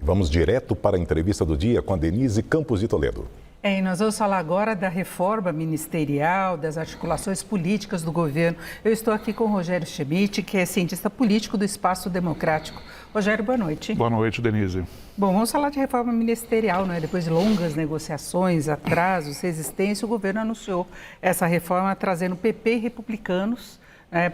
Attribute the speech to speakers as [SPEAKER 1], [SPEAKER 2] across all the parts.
[SPEAKER 1] Vamos direto para a entrevista do dia com a Denise Campos de Toledo.
[SPEAKER 2] E nós vamos falar agora da reforma ministerial, das articulações políticas do governo. Eu estou aqui com o Rogério Schmidt, que é cientista político do Espaço Democrático. Rogério, boa noite.
[SPEAKER 3] Boa noite, Denise.
[SPEAKER 2] Bom, vamos falar de reforma ministerial, né? Depois de longas negociações, atrasos, resistência, o governo anunciou essa reforma trazendo PP e republicanos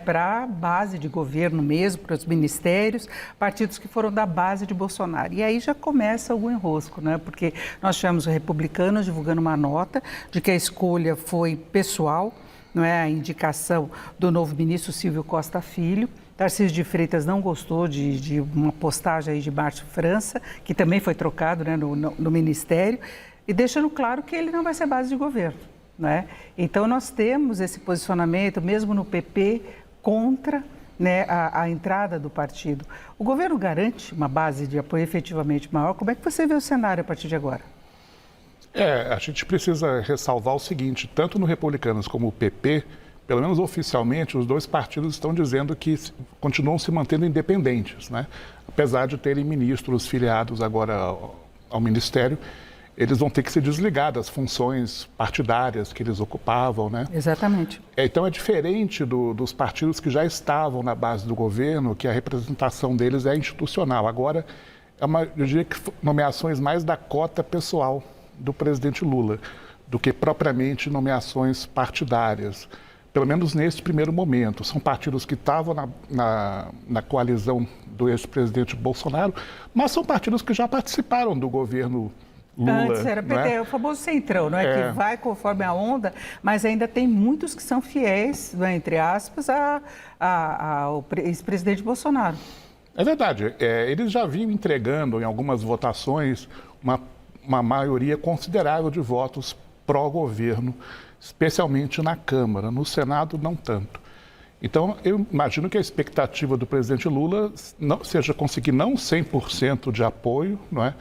[SPEAKER 2] para a base de governo mesmo, para os ministérios, partidos que foram da base de Bolsonaro. E aí já começa algum enrosco, né? Porque nós tivemos os republicanos divulgando uma nota de que a escolha foi pessoal, não é? A indicação do novo ministro Silvio Costa Filho. Tarcísio de Freitas não gostou de uma postagem aí de Márcio França, que também foi trocado, né, no Ministério, e deixando claro que ele não vai ser base de governo. Né? Então, nós temos esse posicionamento, mesmo no PP, contra, né, a entrada do partido. O governo garante uma base de apoio efetivamente maior? Como é que você vê o cenário a partir de agora?
[SPEAKER 3] A gente precisa ressalvar o seguinte, tanto no Republicanos como no PP, pelo menos oficialmente, os dois partidos estão dizendo que continuam se mantendo independentes, né? Apesar de terem ministros filiados agora ao Ministério, eles vão ter que se desligar das funções partidárias que eles ocupavam, né?
[SPEAKER 2] Exatamente.
[SPEAKER 3] Então é diferente dos partidos que já estavam na base do governo, que a representação deles é institucional. Agora, eu diria que nomeações mais da cota pessoal do presidente Lula, do que propriamente nomeações partidárias. Pelo menos nesse primeiro momento. São partidos que estavam na coalizão do ex-presidente Bolsonaro, mas são partidos que já participaram do governo Lula.
[SPEAKER 2] Antes era PT,
[SPEAKER 3] né?
[SPEAKER 2] O famoso centrão, não é? Que vai conforme a onda, mas ainda tem muitos que são fiéis, né, entre aspas, ao ex-presidente Bolsonaro.
[SPEAKER 3] É verdade. Eles já vinham entregando em algumas votações uma maioria considerável de votos pró-governo, especialmente na Câmara. No Senado, não tanto. Então, eu imagino que a expectativa do presidente Lula seja conseguir não 100% de apoio, não é?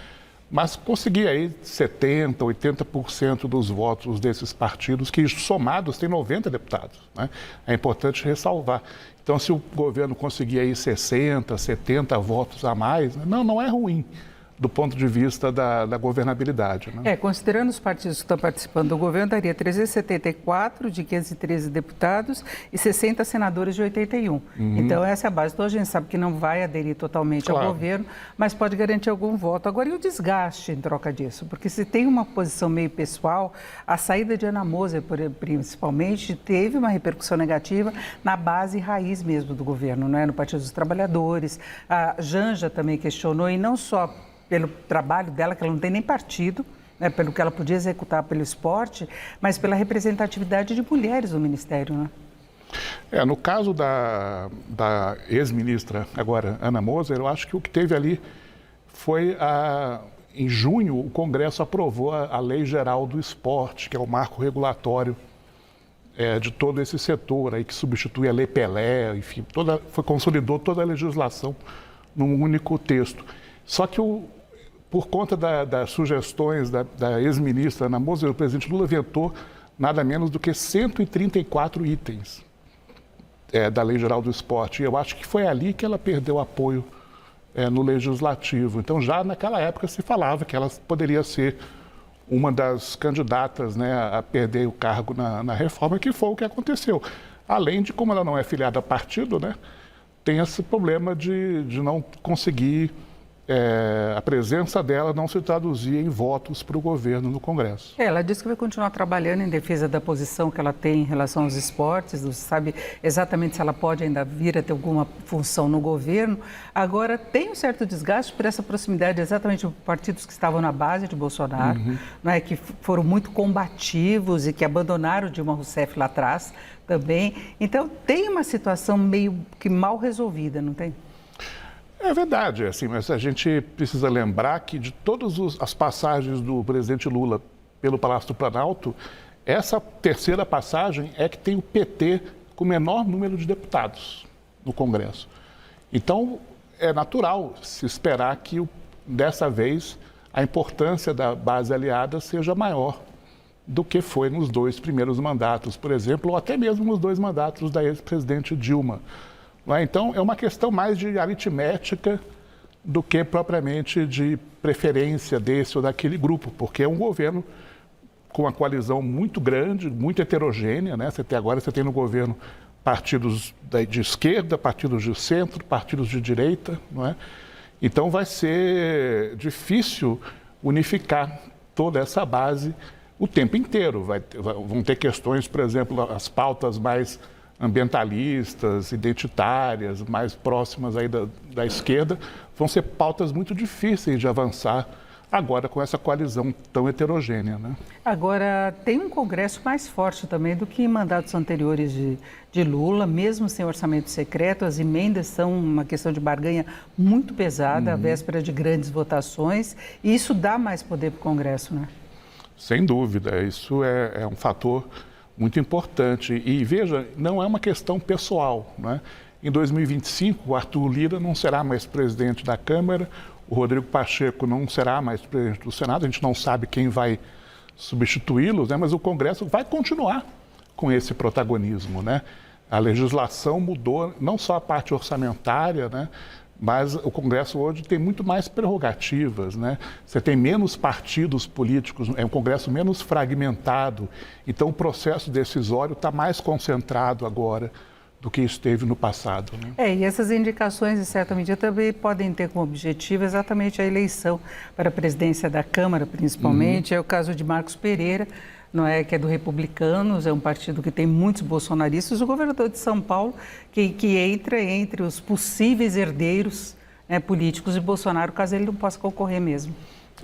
[SPEAKER 3] Mas conseguir aí 70%, 80% dos votos desses partidos, que somados têm 90 deputados, né? É importante ressalvar. Então, se o governo conseguir aí 60, 70 votos a mais, não é ruim do ponto de vista da governabilidade. Né?
[SPEAKER 2] Considerando os partidos que estão participando do governo, daria 374 de 513 deputados e 60 senadores de 81. Então, essa é a base. Então, a gente sabe que não vai aderir totalmente ao governo, mas pode garantir algum voto. Agora, e o desgaste em troca disso? Porque se tem uma posição meio pessoal, a saída de Ana Moser, principalmente, teve uma repercussão negativa na base raiz mesmo do governo, né? No Partido dos Trabalhadores. A Janja também questionou, e não só pelo trabalho dela, que ela não tem nem partido, né, pelo que ela podia executar pelo esporte, mas pela representatividade de mulheres no Ministério, né?
[SPEAKER 3] No caso da ex-ministra, agora, Ana Moser, eu acho que o que teve ali foi, em junho, o Congresso aprovou a Lei Geral do Esporte, que é o marco regulatório de todo esse setor, aí, que substitui a Lei Pelé, enfim, consolidou toda a legislação num único texto. Só que por conta das sugestões da ex-ministra Ana Moser, o presidente Lula vetou nada menos do que 134 itens da Lei Geral do Esporte. E eu acho que foi ali que ela perdeu apoio no Legislativo. Então, já naquela época se falava que ela poderia ser uma das candidatas, né, a perder o cargo na reforma, que foi o que aconteceu. Além de, como ela não é filiada a partido, né, tem esse problema de não conseguir... a presença dela não se traduzia em votos para o governo no Congresso.
[SPEAKER 2] Ela disse que vai continuar trabalhando em defesa da posição que ela tem em relação aos esportes, não se sabe exatamente se ela pode ainda vir a ter alguma função no governo. Agora, tem um certo desgaste por essa proximidade exatamente de partidos que estavam na base de Bolsonaro, né, que foram muito combativos e que abandonaram Dilma Rousseff lá atrás também. Então, tem uma situação meio que mal resolvida, não tem?
[SPEAKER 3] É verdade, assim, mas a gente precisa lembrar que de todas as passagens do presidente Lula pelo Palácio do Planalto, essa terceira passagem é que tem o PT com o menor número de deputados no Congresso. Então, é natural se esperar que, dessa vez, a importância da base aliada seja maior do que foi nos dois primeiros mandatos, por exemplo, ou até mesmo nos dois mandatos da ex-presidente Dilma. Então, é uma questão mais de aritmética do que propriamente de preferência desse ou daquele grupo, porque é um governo com uma coalizão muito grande, muito heterogênea, né? Agora você tem no governo partidos de esquerda, partidos de centro, partidos de direita, não é? Então vai ser difícil unificar toda essa base o tempo inteiro. Vão ter questões, por exemplo, as pautas mais ambientalistas, identitárias, mais próximas aí da esquerda, vão ser pautas muito difíceis de avançar agora com essa coalizão tão heterogênea, né?
[SPEAKER 2] Agora, tem um Congresso mais forte também do que em mandatos anteriores de Lula, mesmo sem orçamento secreto, as emendas são uma questão de barganha muito pesada, à véspera de grandes votações, e isso dá mais poder para o Congresso, né?
[SPEAKER 3] Sem dúvida, isso é um fator muito importante. E veja, não é uma questão pessoal, né? Em 2025, o Arthur Lira não será mais presidente da Câmara, o Rodrigo Pacheco não será mais presidente do Senado, a gente não sabe quem vai substituí-los, né? Mas o Congresso vai continuar com esse protagonismo, né? A legislação mudou, não só a parte orçamentária, né? Mas o Congresso hoje tem muito mais prerrogativas, né? Você tem menos partidos políticos, é um Congresso menos fragmentado, então o processo decisório está mais concentrado agora do que esteve no passado, né?
[SPEAKER 2] E essas indicações, em certa medida, também podem ter como objetivo exatamente a eleição para a presidência da Câmara, principalmente. É o caso de Marcos Pereira, não é, que é do Republicanos, é um partido que tem muitos bolsonaristas, o governador de São Paulo, que entra entre os possíveis herdeiros, né, políticos de Bolsonaro, caso ele não possa concorrer mesmo.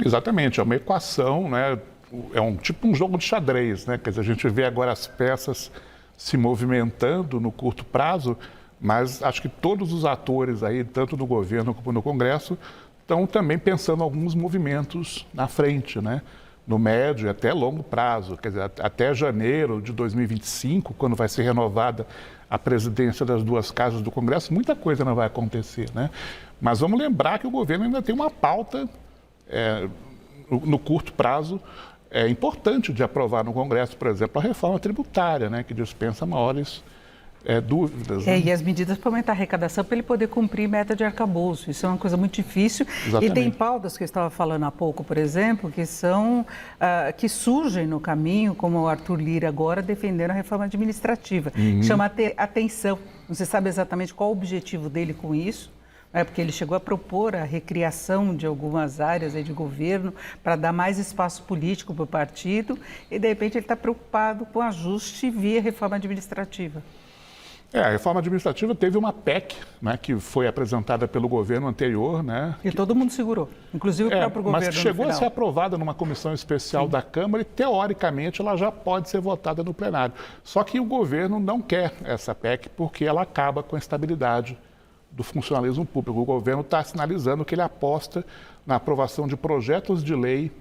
[SPEAKER 3] Exatamente, é uma equação, né? É tipo um jogo de xadrez, né? Quer dizer, a gente vê agora as peças se movimentando no curto prazo, mas acho que todos os atores aí, tanto no governo como no Congresso, estão também pensando em alguns movimentos na frente, né? No médio e até longo prazo, quer dizer, até janeiro de 2025, quando vai ser renovada a presidência das duas casas do Congresso, muita coisa não vai acontecer, né? Mas vamos lembrar que o governo ainda tem uma pauta no curto prazo importante de aprovar no Congresso, por exemplo, a reforma tributária, né, que dispensa maiores dúvidas.
[SPEAKER 2] Né? E as medidas para aumentar a arrecadação para ele poder cumprir meta de arcabouço. Isso é uma coisa muito difícil. Exatamente. E tem pautas que eu estava falando há pouco, por exemplo, que são que surgem no caminho, como o Arthur Lira agora defendendo a reforma administrativa. Chama atenção. Não se sabe exatamente qual o objetivo dele com isso. Porque ele chegou a propor a recriação de algumas áreas aí de governo para dar mais espaço político para o partido e, de repente, ele está preocupado com ajuste via reforma administrativa.
[SPEAKER 3] A reforma administrativa teve uma PEC, né, que foi apresentada pelo governo anterior, né?
[SPEAKER 2] E todo mundo segurou, inclusive o próprio governo.
[SPEAKER 3] Mas que chegou a ser aprovada numa comissão especial da Câmara e, teoricamente, ela já pode ser votada no plenário. Só que o governo não quer essa PEC porque ela acaba com a estabilidade do funcionalismo público. O governo está sinalizando que ele aposta na aprovação de projetos de lei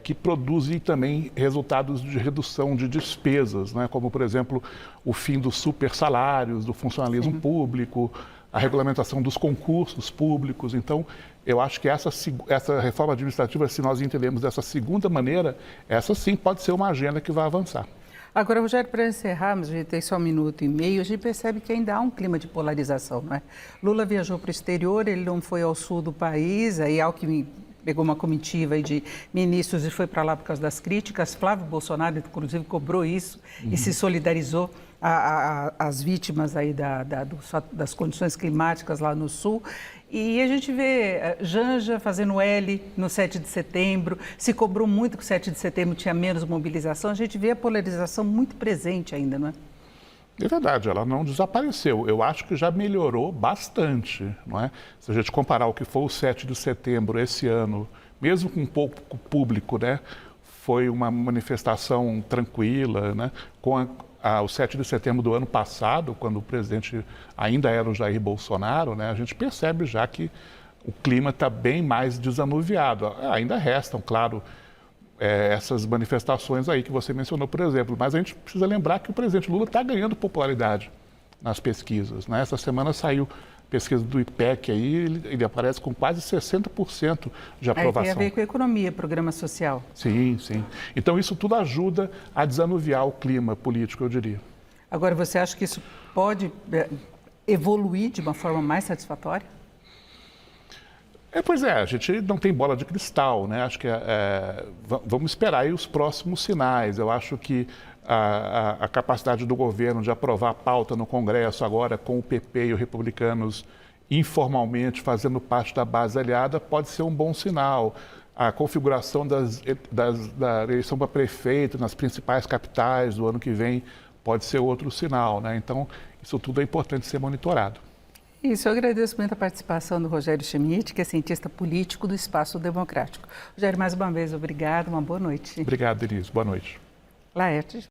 [SPEAKER 3] que produzem também resultados de redução de despesas, né? Como, por exemplo, o fim dos supersalários, do funcionalismo público, a regulamentação dos concursos públicos. Então, eu acho que essa reforma administrativa, se nós entendemos dessa segunda maneira, essa sim pode ser uma agenda que vai avançar.
[SPEAKER 2] Agora, Rogério, para encerrarmos, a gente tem só 1 minuto e meio, a gente percebe que ainda há um clima de polarização, não é? Lula viajou para o exterior, ele não foi ao sul do país, aí Alckmin pegou uma comitiva aí de ministros e foi para lá por causa das críticas. Flávio Bolsonaro, inclusive, cobrou isso e se solidarizou às vítimas aí das condições climáticas lá no sul. E a gente vê Janja fazendo L no 7 de setembro, se cobrou muito que o 7 de setembro tinha menos mobilização, a gente vê a polarização muito presente ainda, não é?
[SPEAKER 3] É verdade, ela não desapareceu. Eu acho que já melhorou bastante, não é? Se a gente comparar o que foi o 7 de setembro esse ano, mesmo com pouco público, né? Foi uma manifestação tranquila, né? Com o 7 de setembro do ano passado, quando o presidente ainda era o Jair Bolsonaro, né, a gente percebe já que o clima está bem mais desanuviado. Ainda restam, claro, essas manifestações aí que você mencionou, por exemplo, mas a gente precisa lembrar que o presidente Lula está ganhando popularidade nas pesquisas, né? Essa semana saiu pesquisa do IPEC aí, ele aparece com quase 60% de aprovação.
[SPEAKER 2] Tem a ver com a economia, programa social.
[SPEAKER 3] Sim, sim. Então isso tudo ajuda a desanuviar o clima político, eu diria.
[SPEAKER 2] Agora, você acha que isso pode evoluir de uma forma mais satisfatória?
[SPEAKER 3] Pois é, a gente não tem bola de cristal, né? Acho que vamos esperar aí os próximos sinais. Eu acho que a capacidade do governo de aprovar a pauta no Congresso agora com o PP e os republicanos informalmente fazendo parte da base aliada pode ser um bom sinal. A configuração da eleição para prefeito nas principais capitais do ano que vem pode ser outro sinal, né? Então, isso tudo é importante ser monitorado.
[SPEAKER 2] Isso, eu agradeço muito a participação do Rogério Schmidt, que é cientista político do Espaço Democrático. Rogério, mais uma vez, obrigado, uma boa noite.
[SPEAKER 3] Obrigado, Denise. Boa noite.
[SPEAKER 2] Laerte.